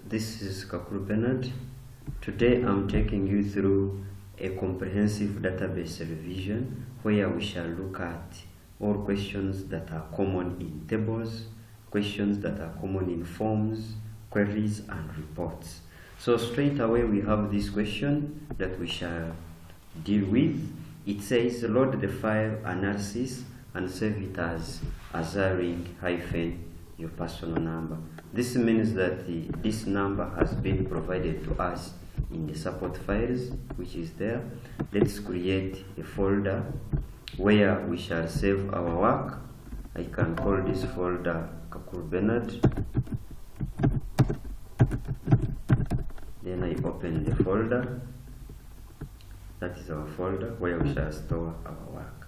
This is Kakuru Benard. Today I'm taking you through a comprehensive database revision where we shall look at all questions that are common in tables, questions that are common in forms, queries and reports. So straight away we have this question that we shall deal with. It says load the file analysis and save it as azaring- your personal number. This means that this number has been provided to us in the support files, which is there. Let's create a folder where we shall save our work. I can call this folder Kakuru Benard. Then I open the folder. That is our folder where we shall store our work.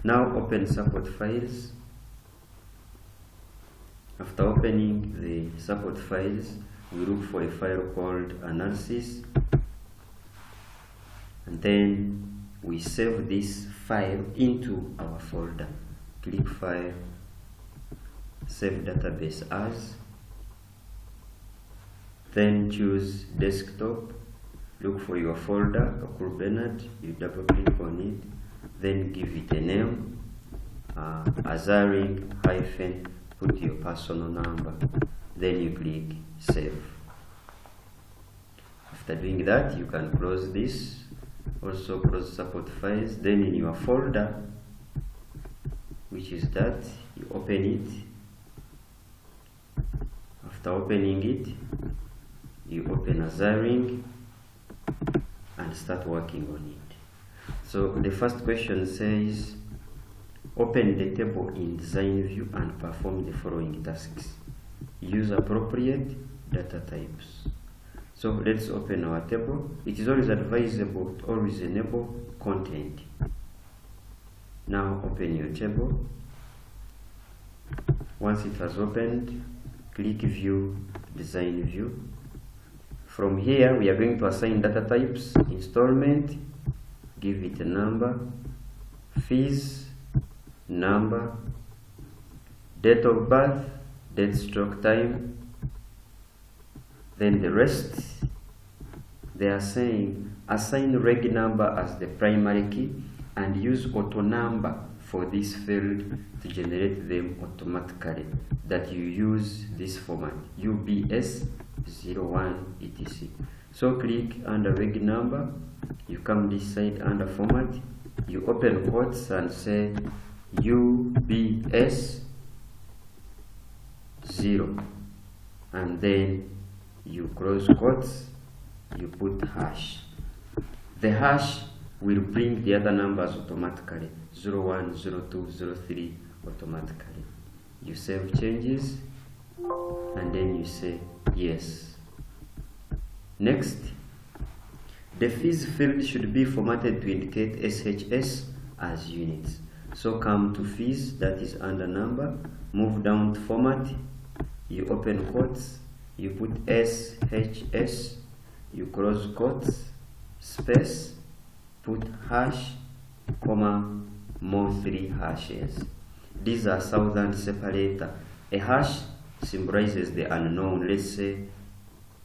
Now open support files. After opening the support files, we look for a file called analysis, and then we save this file into our folder. Click File, Save Database As, then choose Desktop, look for your folder, Kakuru Benard, you double click on it, then give it a name, azaring- put your personal number, then you click Save. After doing that, you can close this, also close support files. Then in your folder, which is that, you open it. After opening it, you open azaring and start working on it. So the first question says, open the table in design view and perform the following tasks. Use appropriate data types. So let's open our table. It is always advisable to always enable content. Now open your table. Once it has opened, click View, Design View. From here, we are going to assign data types: installment, give it a number, fees, number, date of birth, date/time, then the rest. They are saying assign reg number as the primary key and use auto number for this field to generate them automatically, that you use this format UBS01 etc. So click under reg number, you come this side under format, you open quotes and say UBS 0, and then you close quotes, you put hash. The hash will bring the other numbers automatically, 01, 02, 03 automatically. You save changes and then you say yes. Next, the fees field should be formatted to indicate SHS as units. So come to fees, that is under number, move down to format, you open quotes, you put SHS, you close quotes, space, put hash, comma, more 3 hashes. These are thousand separator. A hash symbolizes the unknown, let's say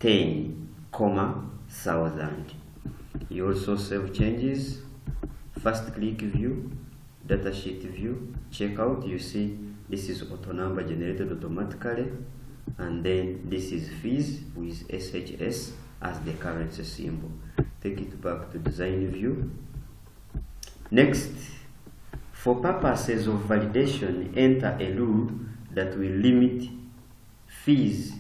10, comma, 1000. You also save changes. First click View, Datasheet View, check out, you see this is auto number generated automatically, and then this is fees with SHS as the currency symbol. Take it back to design view. Next, for purposes of validation, enter a rule that will limit fees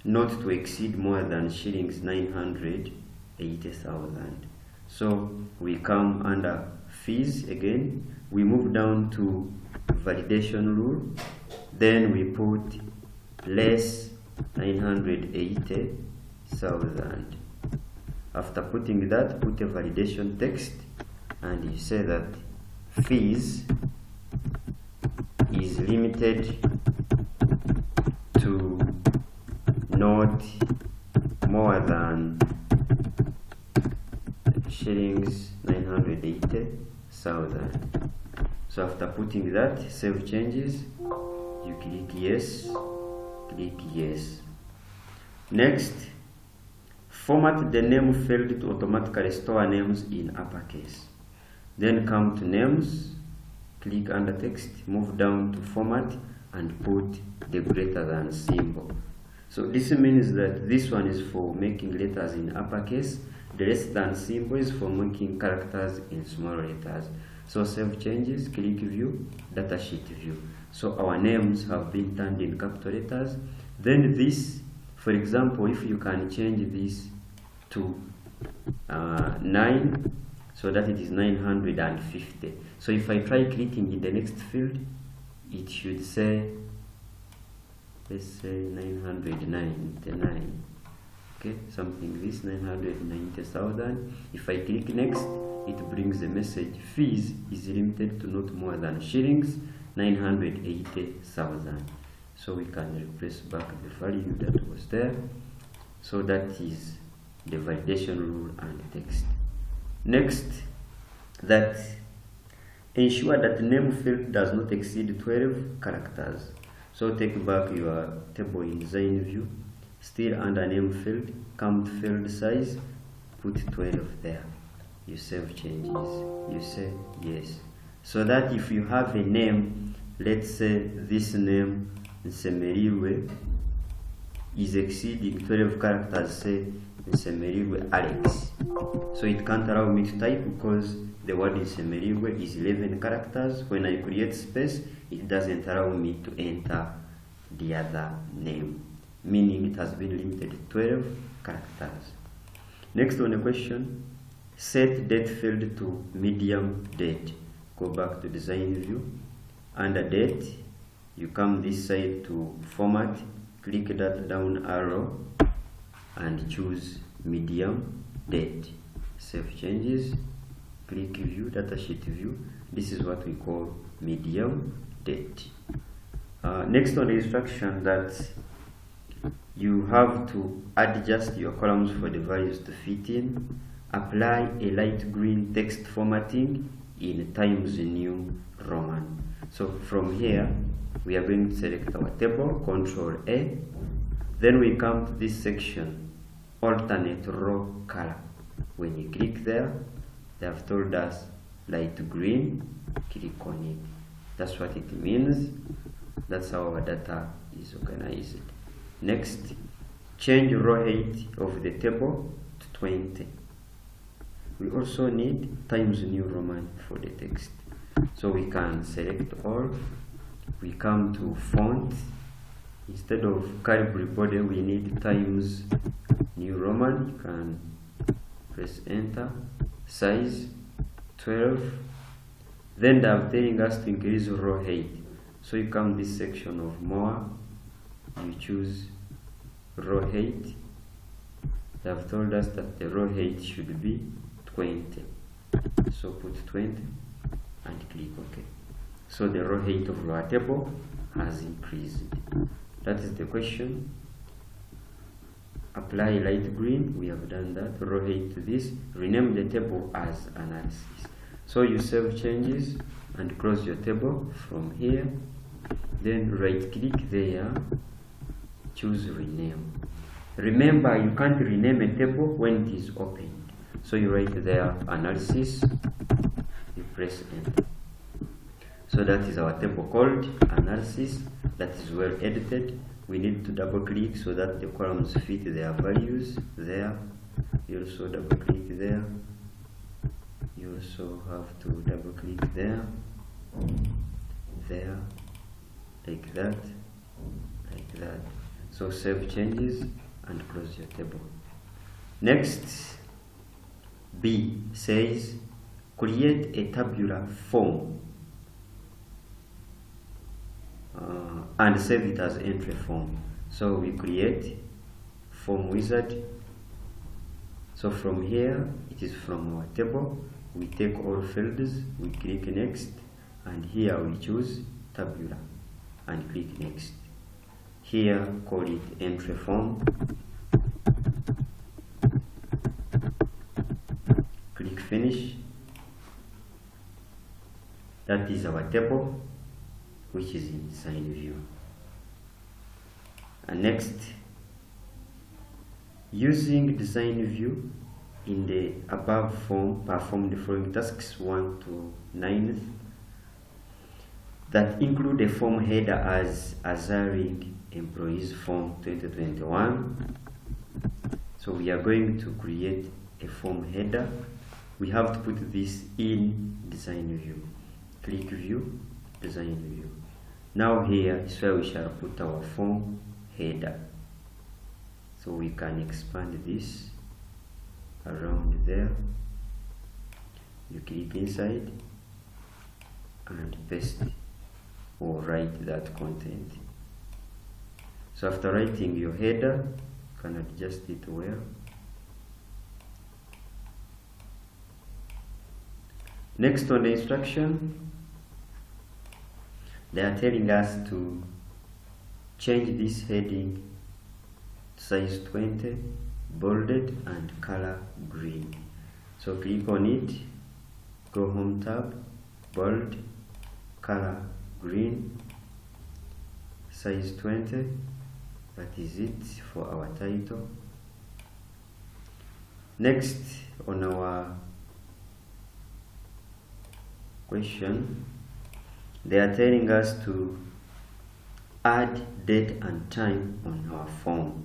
not to exceed more than shillings 980,000. So we come under fees again, we move down to validation rule, then we put less 980,000. After putting that, put a validation text and you say that fees is limited to not more than shillings 980,000. So after putting that, save changes, you click yes, click yes. Next, format the name field to automatically store names in uppercase. Then come to names, click under text, move down to format and put the greater than symbol. So this means that this one is for making letters in uppercase, the less than symbol is for making characters in small letters. So save changes, click view, datasheet view. So our names have been turned in capital letters. Then this, for example, if you can change this to 9, so that it is 950. So if I try clicking in the next field, it should say, let's say 999. Okay, something this 990,000. If I click next, it brings a message: fees is limited to not more than shillings 980,000. So we can replace back the value that was there. So that is the validation rule and text. Next, that ensure that name field does not exceed 12 characters. So take back your table in design view, still under name field, count field size, put 12 there. You save changes, you say yes. So that if you have a name, let's say this name Nsemerirwe is exceeding 12 characters, say Nsemerirwe Alex. So it can't allow me to type because the word Nsemerirwe is 11 characters. When I create space, it doesn't allow me to enter the other name, meaning it has been limited to 12 characters. Next on the question, set date field to medium date. Go back to design view. Under date, you come this side to format, click that down arrow and choose medium date. Save changes, click view, datasheet view. This is what we call medium date. Next on the instruction, that you have to adjust your columns for the values to fit in. Apply a light green text formatting in Times New Roman. So from here, we are going to select our table, Control A. Then we come to this section, alternate row color. When you click there, they have told us light green, click on it. That's what it means. That's how our data is organized. Next, change row height of the table to 20. We also need Times New Roman for the text. So we can select all. We come to font. Instead of Calibri body, we need Times New Roman. You can press enter. Size 12. Then they are telling us to increase row height. So you come this section of more. You choose row height. They have told us that the row height should be 20. So put 20 and click OK. So the row height of our table has increased. That is the question. Apply light green. We have done that. Row height to this. Rename the table as analysis. So you save changes and close your table from here. Then right click there. Choose rename. Remember, you can't rename a table when it is opened. So you write there analysis, you press enter. So that is our table called analysis. That is well edited. We need to double click so that the columns fit their values there. You also double click there. You also have to double click there, there, like that, like that. So save changes and close your table. Next, B says create a tabular form and save it as entry form. So we create form wizard. So from here, it is from our table. We take all fields, we click next, and here we choose tabular and click next. Here, call it entry form. Click finish. That is our table, which is in design view. And next, Using design view in the above form, perform the following tasks 1 to 9 that include a form header as Azaring Employees Form 2021. So we are going to create a form header. We have to put this in design view. Click view, design view. Now here is where we shall put our form header. So we can expand this around there. You click inside and paste or write that content. So after writing your header, you can adjust it well. Next on the instruction, they are telling us to change this heading to size 20, bolded and color green. So click on it, go home tab, bold, color green, size 20. That is it for our title. Next on our question, they are telling us to add date and time on our form.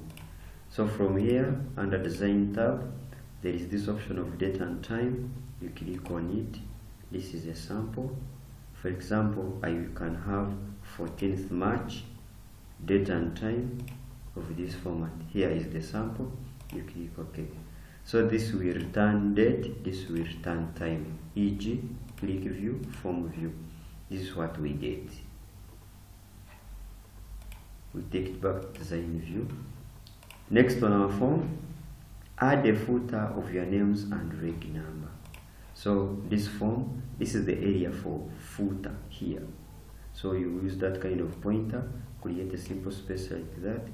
So from here, under design tab, there is this option of date and time. You click on it. This is a sample. For example, I can have 14th March, date and time of this format. Here is the sample. You click OK. So this will return date, this will return time, e.g. click view, form view. This is what we get. We take it back to design view. Next on our form, add a footer of your names and reg number. So this form, this is the area for footer here. So you use that kind of pointer, create a simple space like that,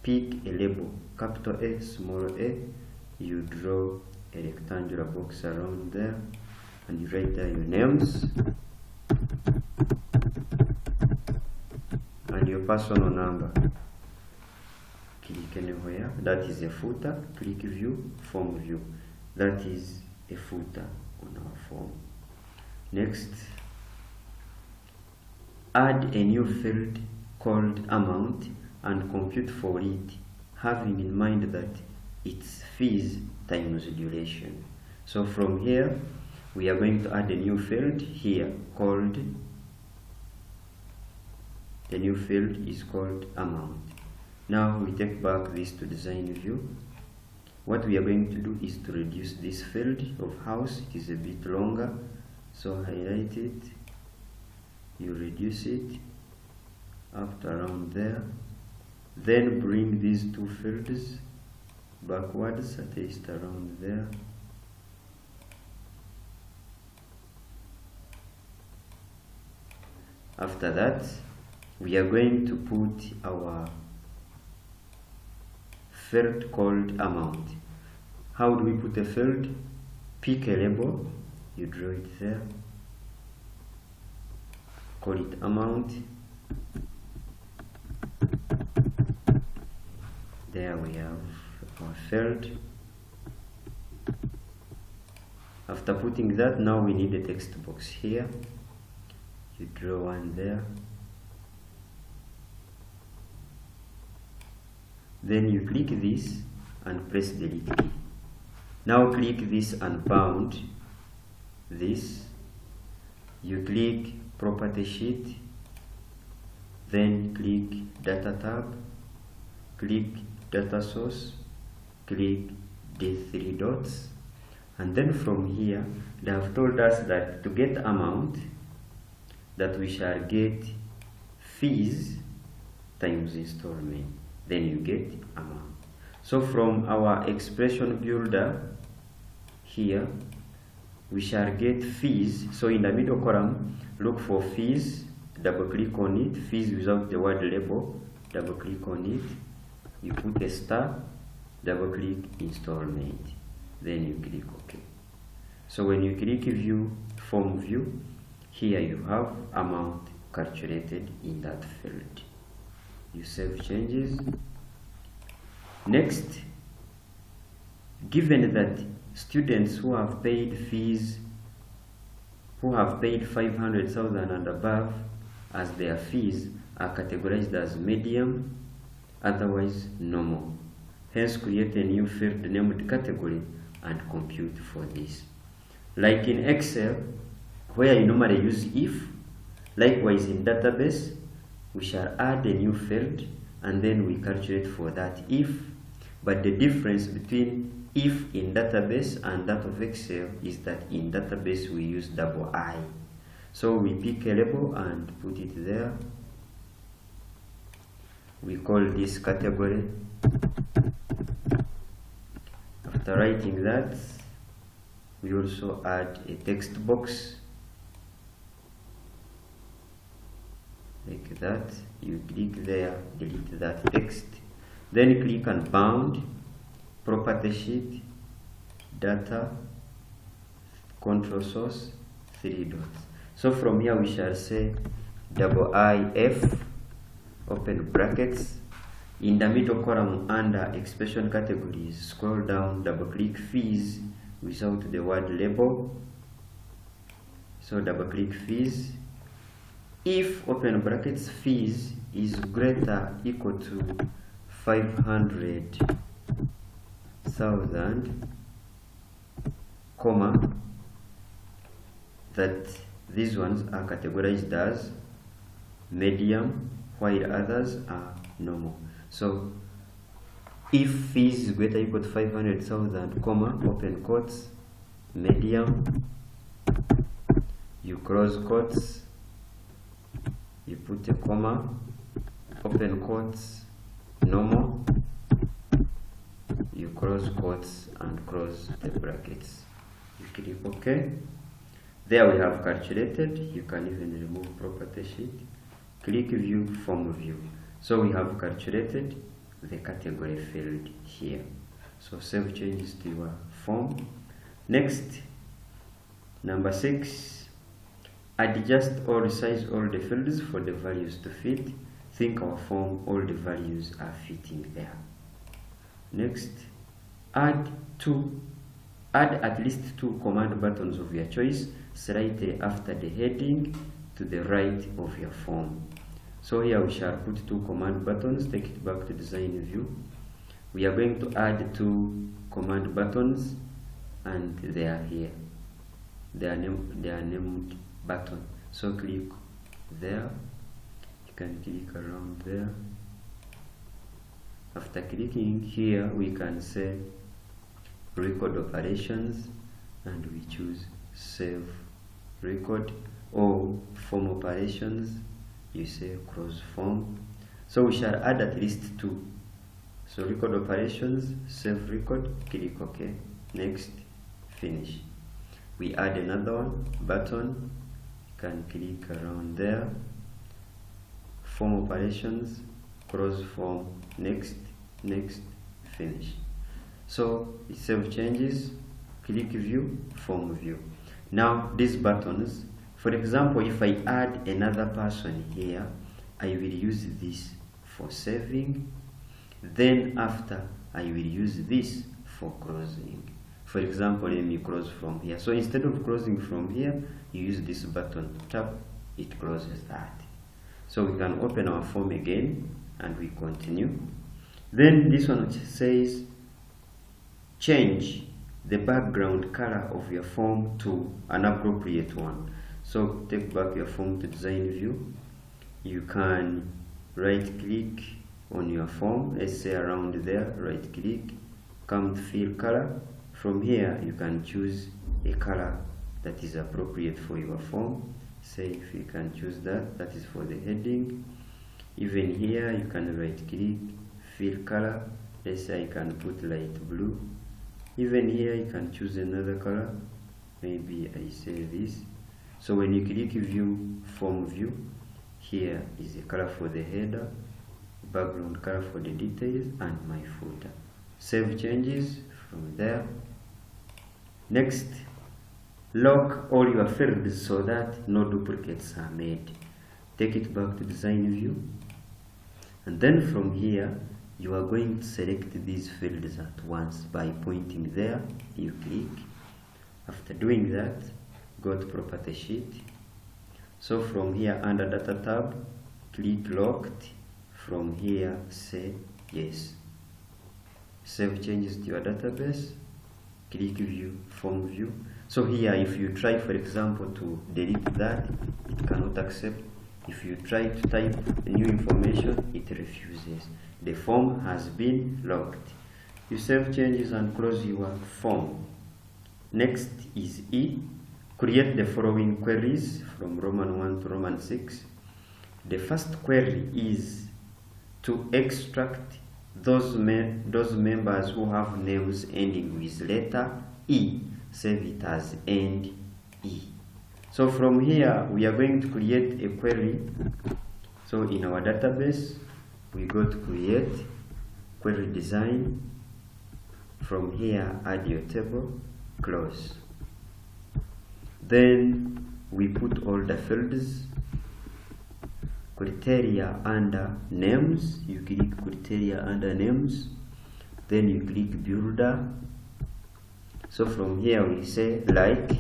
pick a label, capital A, small a, you draw a rectangular box around there, and you write there your names and your personal number. Click anywhere. That is a footer. Click view, form view. That is a footer on our form. Next, add a new field called amount and compute for it, having in mind that it's fees times duration. So from here, we are going to add a new field here called, the new field is called amount. Now we take back this to design view. What we are going to do is to reduce this field of house. It is a bit longer, so highlight it, you reduce it up to around there, then bring these two fields backwards at least around there. After that, we are going to put our field called amount. How do we put a field? Pick a label, you draw it there, call it amount. There we have our field. After putting that, now we need a text box here. You draw one there. Then you click this and press delete key. Now click this and bound this. You click property sheet, then click data tab, click data source, click the three dots, and then from here they have told us that to get amount, that we shall get fees times installment, then you get amount. So from our expression builder here, we shall get fees. So in the middle column, look for fees, double click on it, fees without the word label, double click on it, you put a star, double click installment, then you click OK. So when you click view, form view, here you have amount calculated in that field. You save changes. Next, given that students who have paid fees, who have paid 500,000 and above as their fees, are categorized as medium, otherwise normal. Hence, create a new field named category and compute for this. Like in Excel, where you normally use if, likewise in database, we shall add a new field and then we calculate for that if. But the difference between if in database and that of Excel is that in database we use double I. So we pick a label and put it there. We call this category. After writing that, we also add a text box like that. You click there, delete that text, then click on bound, property sheet, data, control source, 3 dots. So from here we shall say if, open brackets, in the middle column under expression categories, scroll down, double click fees without the word label. So double click fees. If, open brackets, fees is greater equal to 500,000, comma, that these ones are categorized as medium while others are normal. So if fees is greater equal to 500,000, comma, open quotes, medium, you close quotes, you put a comma, open quotes, normal, you close quotes and close the brackets. You click OK. There we have calculated. You can even remove property sheet. Click view, form view. So we have calculated the category field here. So save changes to your form. Next, number 6, adjust or resize all the fields for the values to fit. Think our form, all the values are fitting there. Next, add at least 2 command buttons of your choice slightly after the heading to the right of your form. So here we shall put 2 command buttons. Take it back to design view. We are going to add 2 command buttons and they are here. They are named button. So click there. You can click around there. After clicking here, we can say record operations and we choose save record, or form operations, you say close form. So we shall add at least 2. So record operations, save record, click OK, next, finish. We add another one, button, you can click around there, form operations, close form, next, next, finish. So it save changes, click view, form view. Now these buttons, for example, if I add another person here, I will use this for saving, then after I will use this for closing. For example, let me close from here. So instead of closing from here, you use this button, tap, it closes that. So we can open our form again and we continue. Then this one which says change the background color of your form to an appropriate one. So take back your form to design view. You can right click on your form, let's say around there, right click, come to fill color. From here you can choose a color that is appropriate for your form. Say if you can choose that is for the heading. Even here you can right click, fill color, let's say I can put light blue. Even here you can choose another color, maybe I say this. So when you click view, form view, here is a color for the header, background color for the details, and my footer. Save changes from there. Next, lock all your fields so that no duplicates are made. Take it back to design view, and then from here you are going to select these fields at once by pointing there. You click. After doing that, go to property sheet. So from here under data tab, click locked. From here say yes. Save changes to your database. Click view, form view. So here if you try, for example, to delete that, it cannot accept. If you try to type new information, it refuses. The form has been locked. You save changes and close your form. Next is E. Create the following queries from Roman 1 to Roman 6. The first query is to extract those members who have names ending with letter E. Save it as end E. So from here we are going to create a query. So in our database we go to create query design. From here add your table, close. Then we put all the fields. Criteria under names, you click criteria under names, then you click builder. So from here we say like,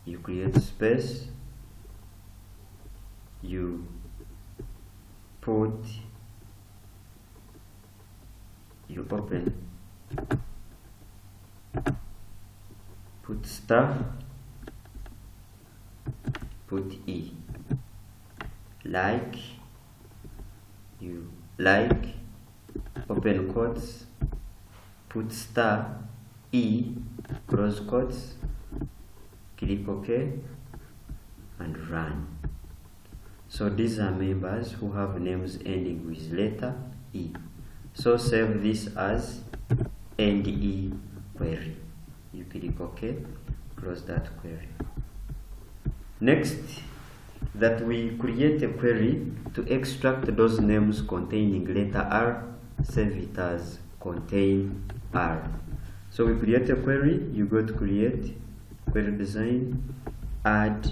you create space, you open, put star, put E, like, you like, open quotes, put star, E, close quotes, click OK, and run. So these are members who have names ending with letter E. So save this as end E query. You click OK, close that query. Next, that we create a query to extract those names containing letter R, save it as contain R. So we create a query, you go to create, query design, add,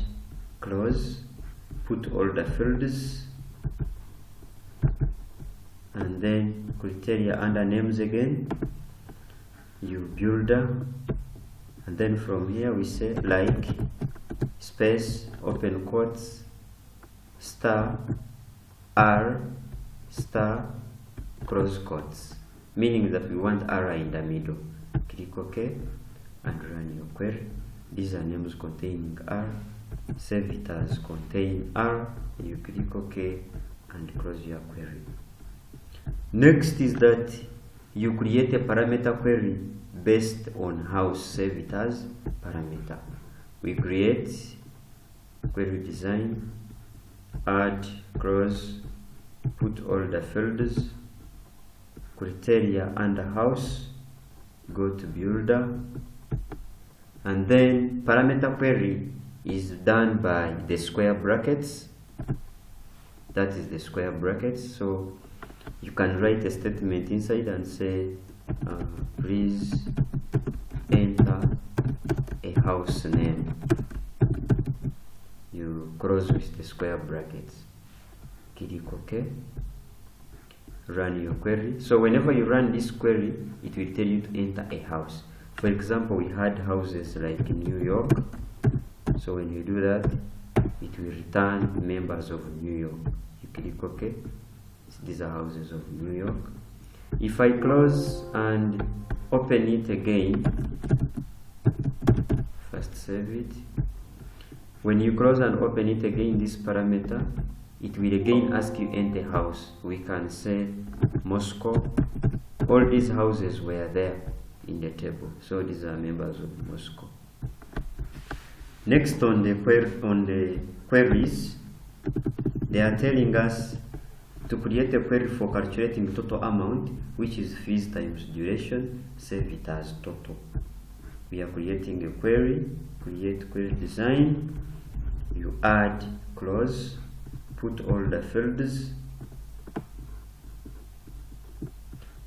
close, put all the fields, and then criteria under names again, you builder, and then from here we say like, space, open quotes, star, R, star, close quotes, meaning that we want R in the middle. Click OK and run your query. These are names containing R. Save it as contain R. You click OK and close your query. Next is that you create a parameter query based on house. Save it as parameter. We create query design, add, close, put all the fields, criteria under house, go to builder, and then parameter query is done by the square brackets. That is the square brackets. So you can write a statement inside and say please enter a house name. You close with the square brackets, click OK, run your query. So whenever you run this query, it will tell you to enter a house. For example, we had houses like in New York. So when you do that, it will return members of New York. You click OK. These are houses of New York. If I close and open it again, first save it. When you close and open it again, this parameter, it will again ask you enter house. We can say Moscow. All these houses were there in the table, so these are members of Moscow. Next on the queries, they are telling us to create a query for calculating total amount, which is fees times duration. Save it as total. We are creating a query, create query design, you add, close, put all the fields.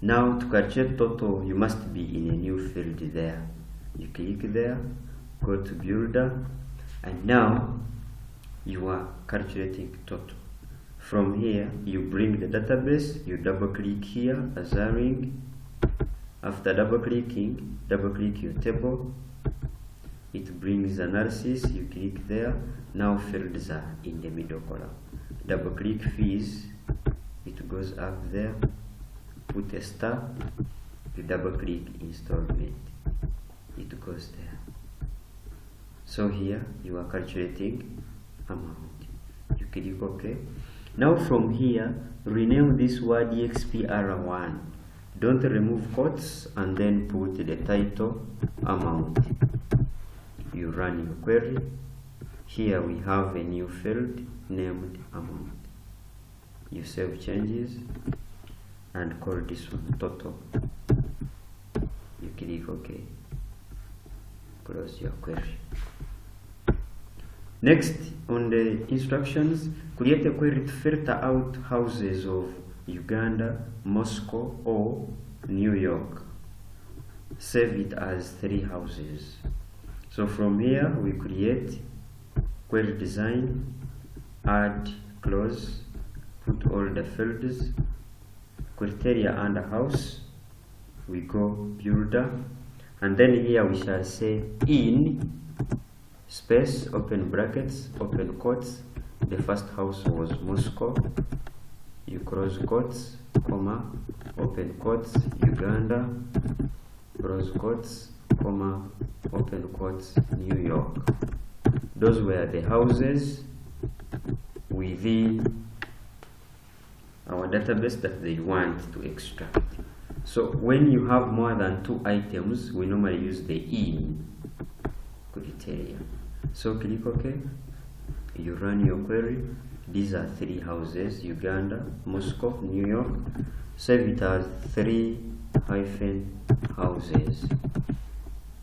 Now to calculate total, you must be in a new field there. You click there, go to builder, and now you are calculating total. From here, you bring the database, you double click here as a ring. After double clicking, double click your table. It brings analysis, you click there. Now fields are in the middle column. Double click fees, it goes up there. Put a star, you double click installment, it goes there. So here you are calculating amount. You click OK. Now from here, rename this word expr1. Don't remove quotes and then put the title amount. You run your query. Here we have a new field named amount. You save changes and call this one total. You click OK. Close your query. Next, on the instructions, create a query to filter out houses of Uganda, Moscow, or New York. Save it as 3 houses. So from here, we create query design, add, close, put all the fields, criteria under house, we go builder, and then here we shall say in space, open brackets, open quotes. The first house was Moscow. You close quotes, comma, open quotes, Uganda, close quotes, comma, open quotes, New York. Those were the houses within our database that they want to extract. So when you have more than 2 items, we normally use the in criteria. So click OK. You run your query. These are 3 houses: Uganda, Moscow, New York. Save it as 3 houses.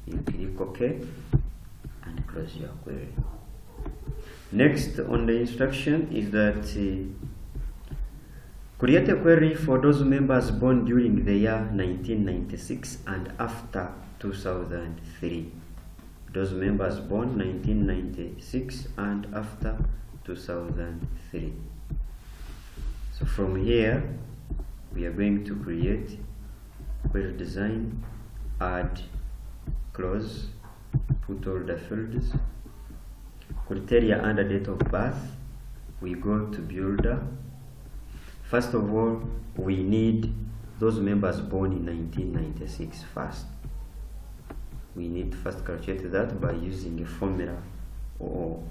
You click OK and close your query. Next on the instruction is that create a query for those members born during the year 1996 and after 2003. Those members born 1996 and after 2003. So from here, we are going to create query design, add, close, put all the fields, criteria under date of birth. We go to builder. First of all, we need those members born in 1996 first. We need to first calculate that by using a formula or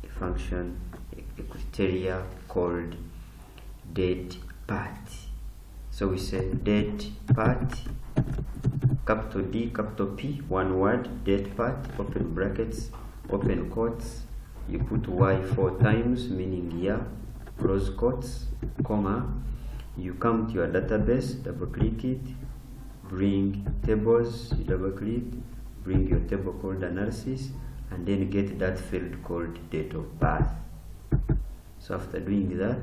a function, a criteria called date part. So we say date part, capital D, capital P, one word, date part, open brackets, open quotes. You put Y 4 times, meaning year, close quotes, comma. You come to your database, double click it, bring tables, you double click, bring your table called analysis, and then get that field called date of birth. So after doing that,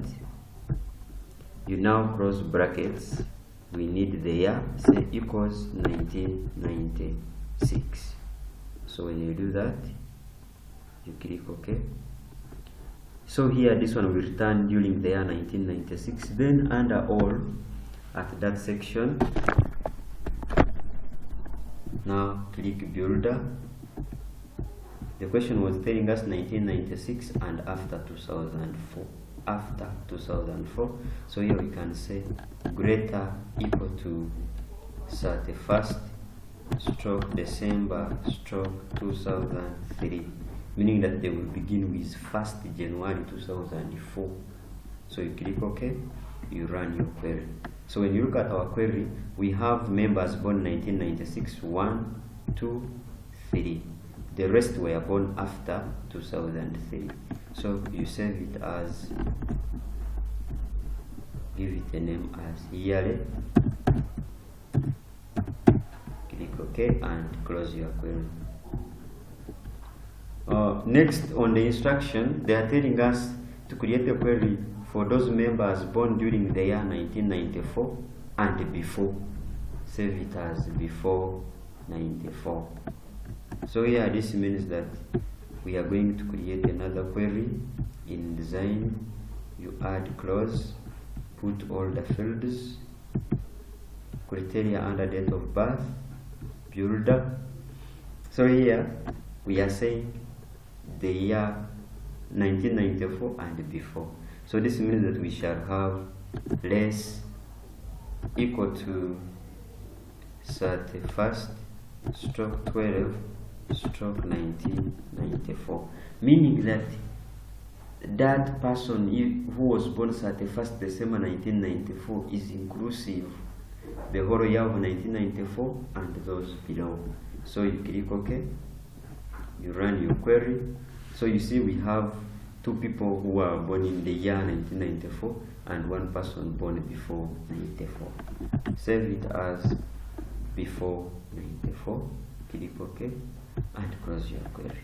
you now close brackets. We need the year, say equals 1996. So when you do that, you click OK. So here this one will return during the year 1996. Then under all, at that section, now click builder. The question was telling us 1996 and after 2004. After 2004. So here we can say greater equal to 31st stroke December stroke 2003, meaning that they will begin with 1st January 2004. So you click OK, you run your query. So when you look at our query, we have members born 1996, 1, 2, 3. The rest were born after 2003. So you save it as, give it a name as yearly. Click OK and close your query. Next on the instruction, they are telling us to create a query for those members born during the year 1994 and before. Save it as before 94. So here this means that we are going to create another query in design, you add close, put all the fields, criteria under date of birth, builder. So here we are saying the year 1994 and before. So this means that we shall have less equal to 31st stroke 12 stroke 1994, meaning that that person who was born 31st December 1994 is inclusive the whole year of 1994 and those below. So you click OK, you run your query. So you see we have two people who were born in the year 1994 and one person born before 94. Save it as before 94, click OK and close your query.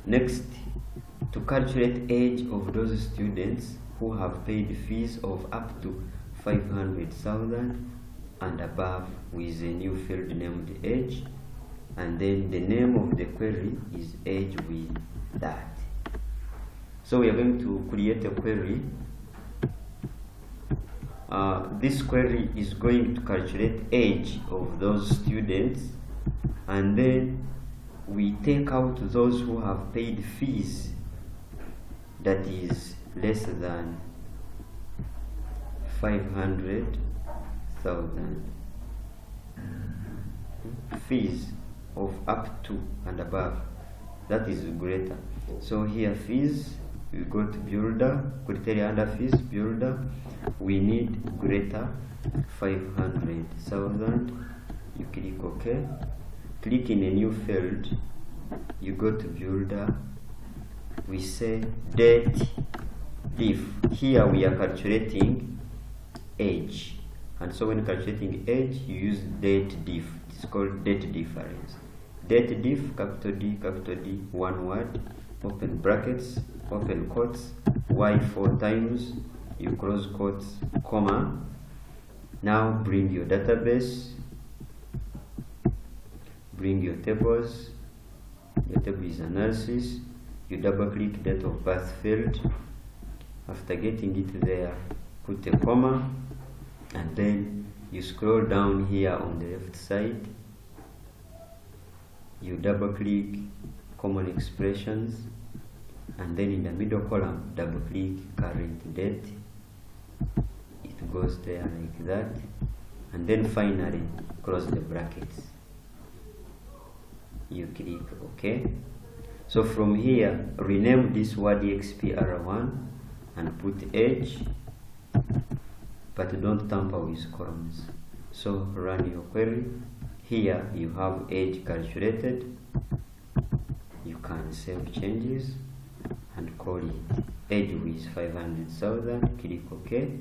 Next, to calculate age of those students who have paid fees of up to 500,000 and above with a new field named age, and then the name of the query is age with that. So we are going to create a query. This query is going to calculate age of those students, and then we take out those who have paid fees that is less than 500,000, fees of up to and above, that is greater. So here fees, we go to builder, criteria under fees, builder, we need greater 500,000, you click OK, click in a new field, you go to builder, we say date diff. Here we are calculating age, and so when calculating age you use date diff. It's called date difference. Date diff, capital D, one word, open brackets, open quotes, y 4 times, you close quotes, comma. Now bring your database, bring your tables. Your table is analysis. You double click date of birth field. After getting it there, put a comma, and then you scroll down here on the left side. You double click common expressions, and then in the middle column double click current date. It goes there like that, and then finally close the brackets. You click OK. So from here, rename this word expr1 and put age, but don't tamper with columns. So run your query. Here you have age calculated. You can save changes and call it age with 500,000. Click OK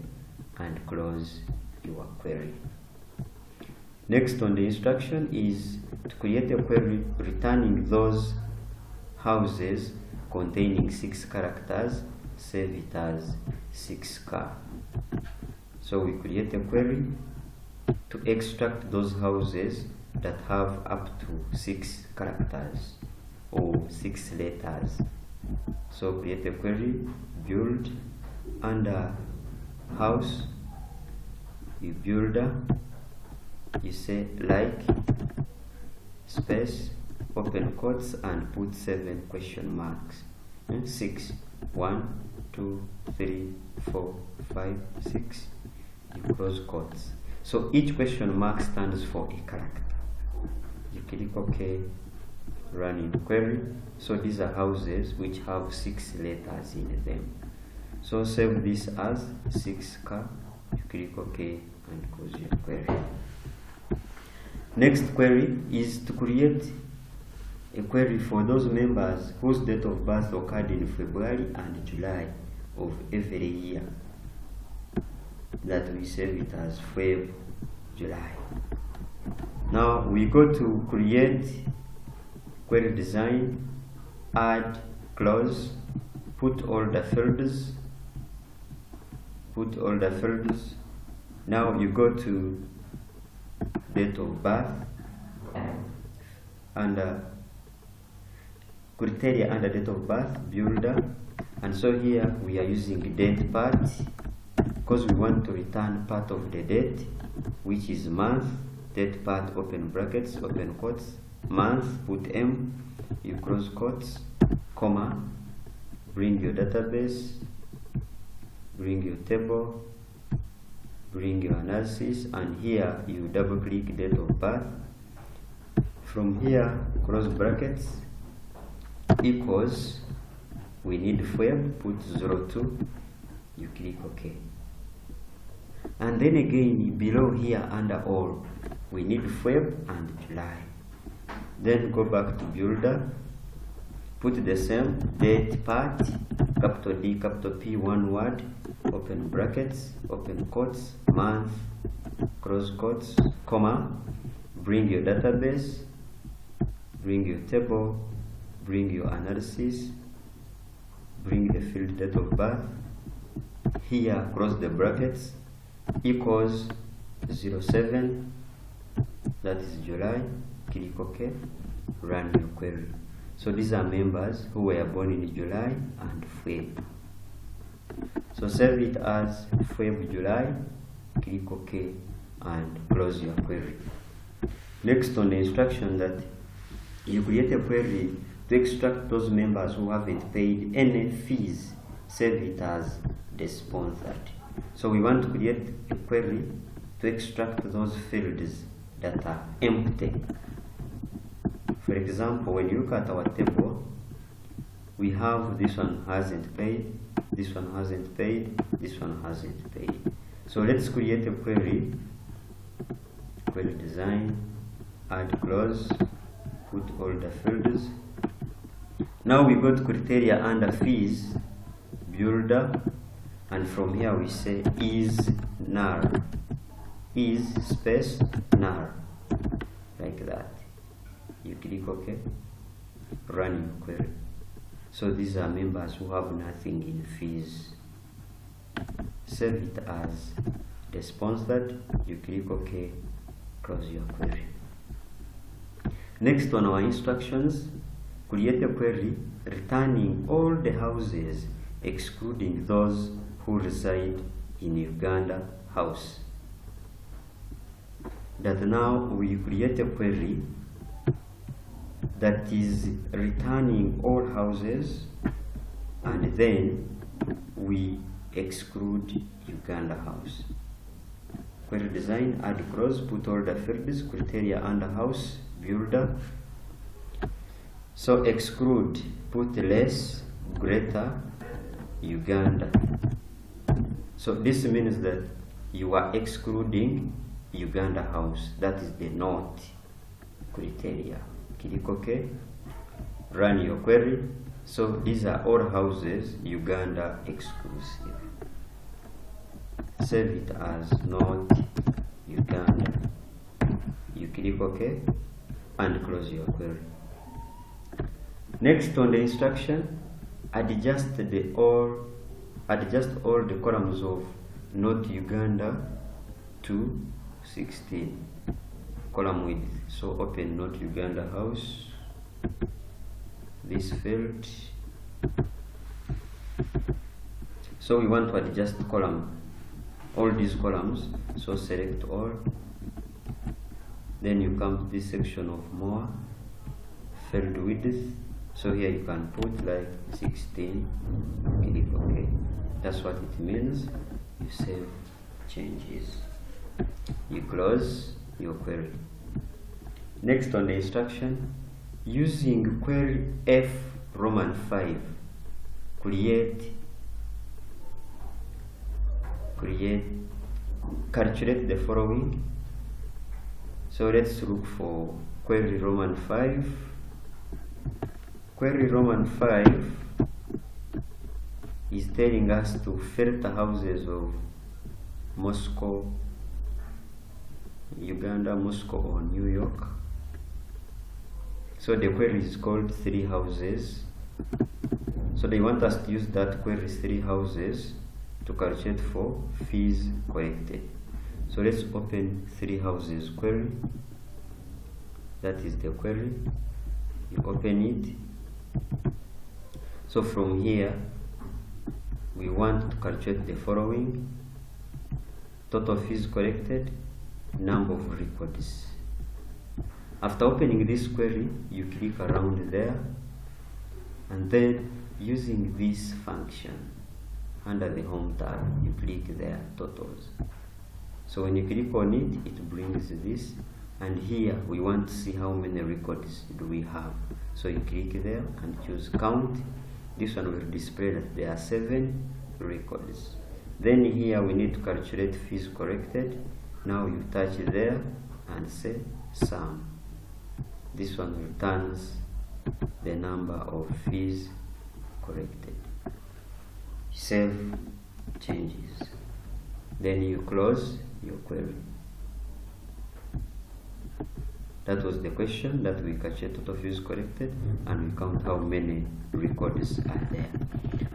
and close your query. Next on the instruction is to create a query returning those houses containing 6 characters. Save it as 6K. So we create a query to extract those houses that have up to 6 characters or 6 letters. So create a query, build, under house, you builder, you say like, space, open quotes, and put 7 question marks. 6, 1, 2, 3, 4, 5, 6. You close quotes. So each question mark stands for a character. You click OK, run in query. So these are houses which have 6 letters in them. So save this as 6K. You click OK and close your query. Next query is to create a query for those members whose date of birth occurred in February and July of every year. That we save it as Feb, July. Now we go to create query design, add, close, put all the fields, Now you go to date of birth, under criteria under date of birth, builder, And so here we are using date part because we want to return part of the date, which is month. Date part, open brackets, open quotes, month, put M, you close quotes, comma, bring your database, bring your table, bring your analysis, and here you double click date of birth. From here, close brackets, equals, we need Feb, put 02, you click OK. And then again below here under all, we need Feb and July. Then go back to builder, put the same date part, capital D, capital P, one word, open brackets, open quotes, month, close quotes, comma, bring your database, bring your table, bring your analysis, bring the field date of birth, here close the brackets, equals 07, that is July, click OK, run your query. So these are members who were born in July and Feb. So save it as Feb July, click OK, and close your query. Next on the instruction that you create a query to extract those members who haven't paid any fees, save it as the sponsored. So we want to create a query to extract those fields that are empty. For example, when you look at our table, we have this one hasn't paid, this one hasn't paid, this one hasn't paid. So let's create a query, query design, add clause, put all the fields. Now we go to criteria under fees, builder, and from here we say is null, is space null, like that. You click OK, run your query. So these are members who have nothing in fees. Save it as the sponsored, you click OK, close your query. Next on our instructions, create a query returning all the houses excluding those who reside in Uganda house. That now we create a query that is returning all houses, and then we exclude Uganda house. Query design, add clause, put all the fields, criteria under house, builder. So exclude, put less, greater, Uganda. So this means that you are excluding Uganda house. That is the not criteria. Click OK, run your query. So these are all houses Uganda exclusive. Save it as not Uganda. You click OK and close your query. Next on the instruction, adjust all the columns of not Uganda to 16 column width. So open not Uganda house, this field. So we want to adjust column, all these columns. So select all, then you come to this section of more, field width. So here you can put like 16, click OK. That's what it means. You save changes, you close your query. Next on the instruction, using query F Roman 5, calculate the following. So let's look for query Roman 5. Query Roman 5 is telling us to filter houses of Moscow, Uganda, Moscow, or New York. So the query is called 3 houses. So they want us to use that query 3 houses to calculate for fees collected. So let's open 3 houses query. That is the query. You open it. So from here we want to calculate the following: total fees collected, number of records. After opening this query, you click around there, and then using this function under the home tab, you click there, totals. So when you click on it, it brings this, and here we want to see how many records do we have. So you click there and choose count. This one will display that there are 7 records. Then here we need to calculate fees collected. Now you touch there and say sum. This one returns the number of fees collected. Save changes. Then you close your query. That was the question, that we calculate total fees collected and we count how many records are there.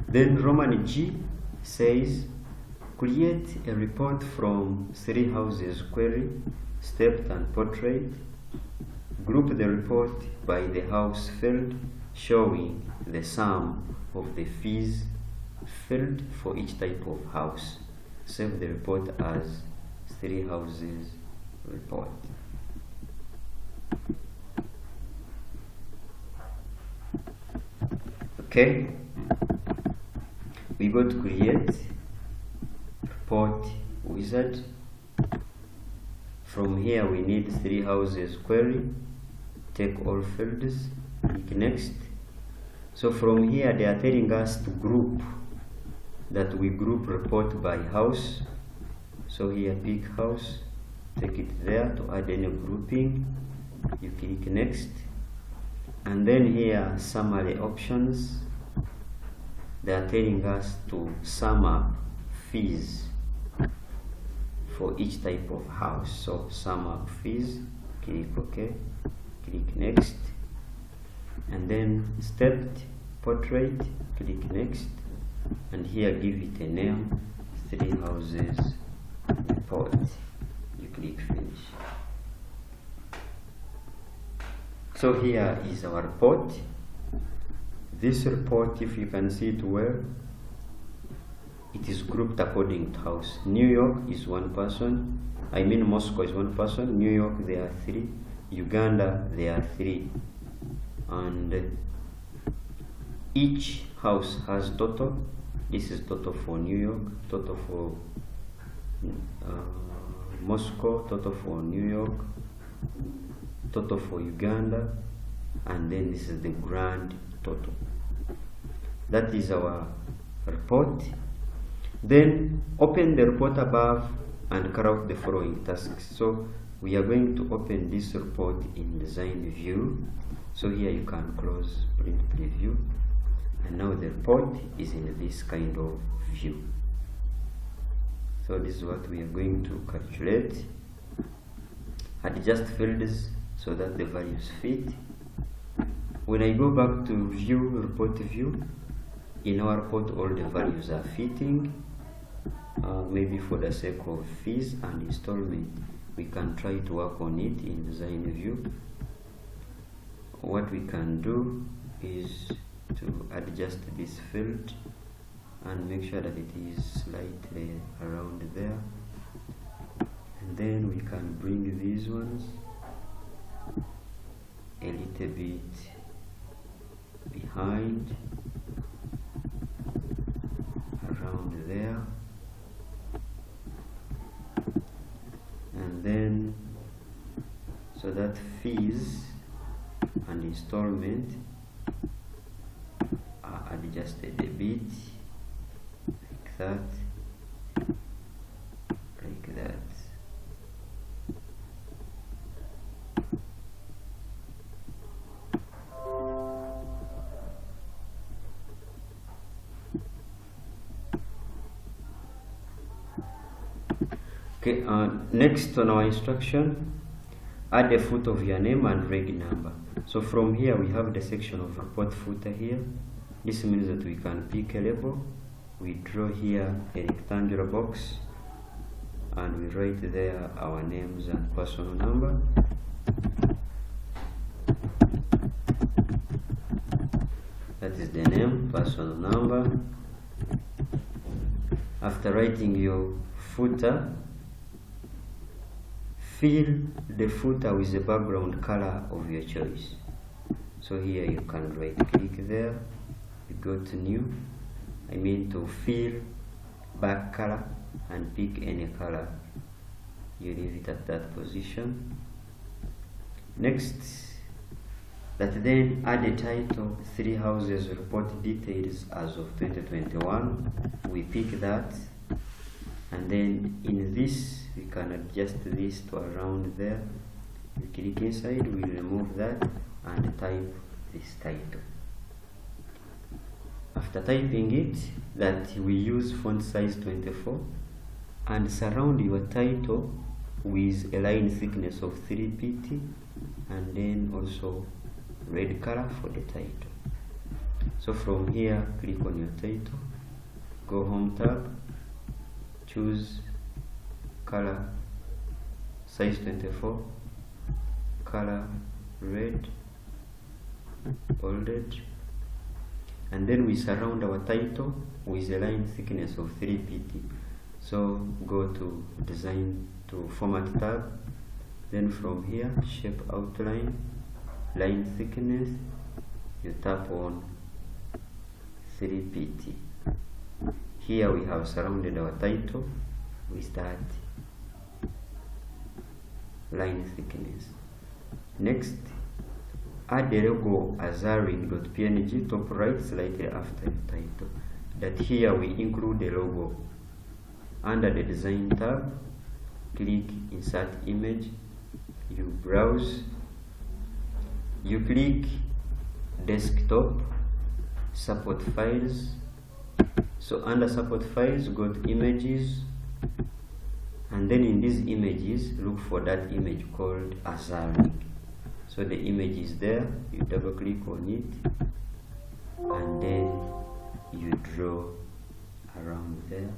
Then Roman G says create a report from 3 houses query, stepped and portrait. Group the report by the house field, showing the sum of the fees field for each type of house. Save the report as 3 houses report. Okay, we go to create report wizard. From here we need 3 houses query. Take all fields, click next. So from here they are telling us to group, that we group report by house. So here pick house, take it there to add any grouping. You click next, and then here summary options. They are telling us to sum up fees for each type of house. So sum up fees, click OK, click next, and then stepped portrait, click next, and here give it a name, 3 houses report. You click finish. So here is our report. This report, if you can see it well, it is grouped according to house. New York is 1 person. I mean Moscow is 1 person. New York there are 3. Uganda there are 3. And each house has total. This is total for New York, total for Moscow, total for New York, total for Uganda, and then this is the grand total. That is our report. Then open the report above and carry out the following tasks. So we are going to open this report in design view. So here you can close print preview, and now the report is in this kind of view. So this is what we are going to calculate. Adjust fields so that the values fit. When I go back to view, report view, in our report all the values are fitting. Maybe for the sake of fees and installment, we can try to work on it in design view. What we can do is to adjust this field and make sure that it is slightly around there, and then we can bring these ones a little bit behind, around there, and then so that fees and installment are adjusted a bit like that, like that. Okay, next on our instruction, add a footer of your name and reg number. So from here we have the section of report footer here. This means that we can pick a label. We draw here a rectangular box and we write there our names and personal number. That is the name, personal number, After writing your footer, fill the footer with the background color of your choice. So here you can right click there, you go to new, to fill back color, and pick any color. You leave it at that position. Next, then add a title, 3 houses report details as of 2021. We pick that, and then in this we can adjust this to around there. You click inside, we remove that and type this title. After typing it, that we use font size 24 and surround your title with a line thickness of 3 pt, and then also red color for the title. So from here, click on your title, go home tab, choose color size 24, color red, bolded, and then we surround our title with a line thickness of 3 pt. So go to design to format tab, then from here shape outline, line thickness, you tap on 3 pt. Here we have surrounded our title with that line thickness. Next, add the logo as azaring.png top right slightly after the title. That here we include the logo. Under the design tab, click insert image, you browse, you click desktop, support files. So under support files, go to images, and then in these images look for that image called azaring. So the image is there, you double click on it, and then you draw around there.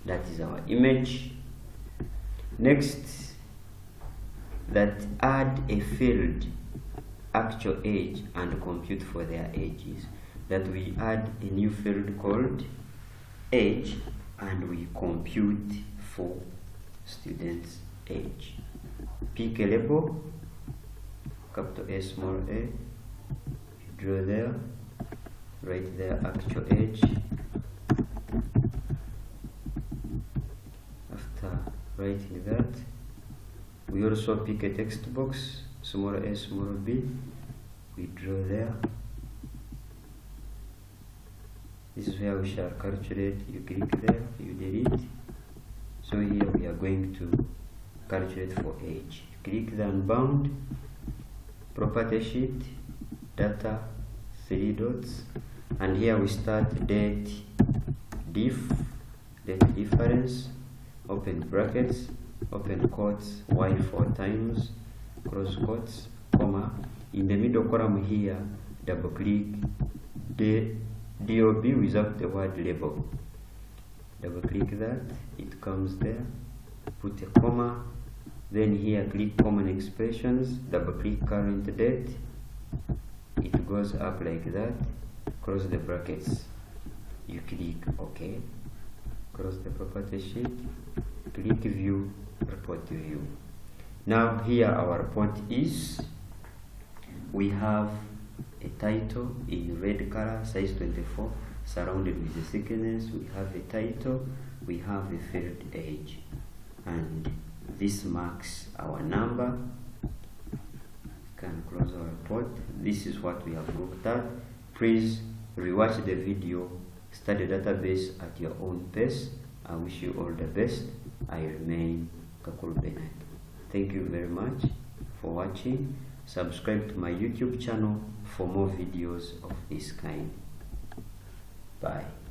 That is our image. Next, that add a field actual age and compute for their ages. That we add a new field called age and we compute for students' age. Pick a label, capital A, small a, you draw there, write there actual age. After writing that, we also pick a text box, small a, small b, we draw there. This is where we shall calculate. You click there, you delete. So here we are going to calculate for age. Click the unbound, property sheet, data, 3 dots, and here we start date diff, date difference, open brackets, open quotes, y 4 times, close quotes, comma. In the middle column here, double click the DOB without the word label. Double click that, it comes there, put a comma, then here click common expressions, double click current date, it goes up like that, close the brackets, you click OK, close the property sheet, click view, report view. Now here our report is, we have a title in red color, size 24, surrounded with the thickness. We have a title, we have a field age, and this marks our number. You can close our report. This is what we have looked at. Please rewatch the video, study database at your own pace. I wish you all the best. I remain Kakuru Benard. Thank you very much for watching. Subscribe to my YouTube channel for more videos of this kind. Bye.